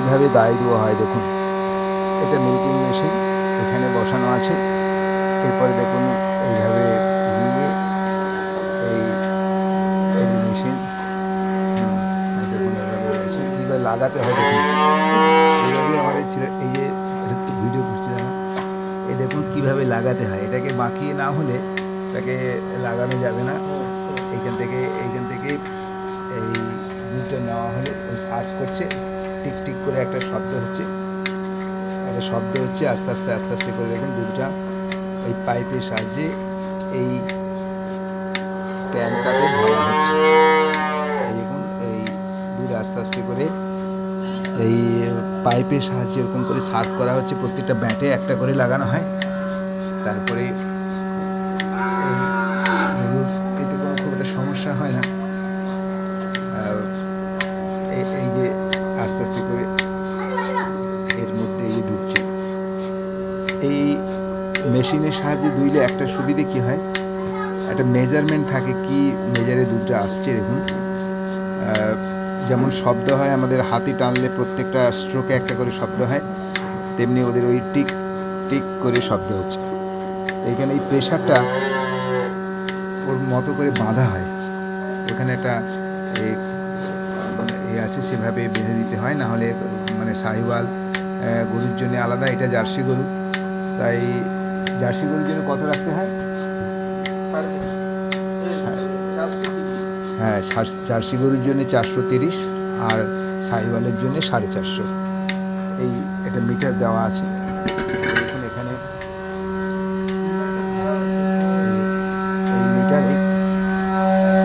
কিভাবে গায়ে দেওয়া হয় দেখুন। এটা মিল্কিং মেশিন এখানে বসানো আছে। এরপরে দেখুন এইভাবে দিয়ে এই এই যে মেশিন দেখুন এভাবে রয়েছে, কীভাবে লাগাতে হয় দেখুন। এইভাবে আমাদের ছিল, এই যে ভিডিও করছি না, এই দেখুন কীভাবে লাগাতে হয়। এটাকে বাঁকিয়ে না হলে এটাকে লাগানো যাবে না। এইখান থেকে এই দুধটা নেওয়া হলে ওই সার্ভ করছে, টিক টিক করে একটা শব্দ হচ্ছে, আস্তে আস্তে করে দেখুন দুধটা এই পাইপের সাহায্যে এই ক্যানটাতে ভরা হচ্ছে। এই দেখুন এই দুধ আস্তে আস্তে করে এই পাইপের সাহায্যে এরকম করে সার্ভ করা হচ্ছে। প্রত্যেকটা ব্যাটে একটা করে লাগানো হয়। তারপরে এতে কোনো খুব একটা সমস্যা হয় না। এই যে আস্তে আস্তে করে এর মধ্যে এই ঢুকছে। এই মেশিনের সাহায্যে দুইলে একটা সুবিধে কি হয়, একটা মেজারমেন্ট থাকে, কি মেজারে দুধটা আসছে দেখুন। যেমন শব্দ হয় আমাদের হাতি টানলে প্রত্যেকটা স্ট্রোকে একটা করে শব্দ হয়, তেমনি ওদের ওই টিক টিক করে শব্দ হচ্ছে। এখানে এই প্রেশারটা ওর মতো করে বাঁধা হয়, ওখানে একটা এ আছে, সেভাবে বেঁধে দিতে হয়, না হলে মানে সাহিওয়াল গরুর জন্য আলাদা, এটা জার্সি গরু, তাই জার্সি গরুর জন্য কত রাখতে হয়? হ্যাঁ, জার্সি গরুর জন্য 430 আর সাহিওয়ালের জন্য 450। এটা মিটার দেওয়া আছে দেখুন এখানে।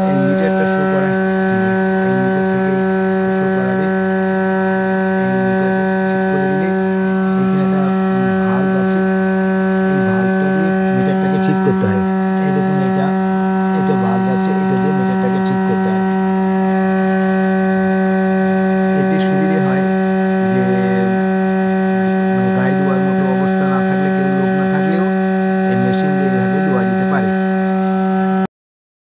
এই মিটারটা শো করা, ঠিক করে দিলে এইখানে একটা ভাল্ব আছে, এই ভাল্বটা দিয়ে মিটারটাকে ঠিক করতে হয়।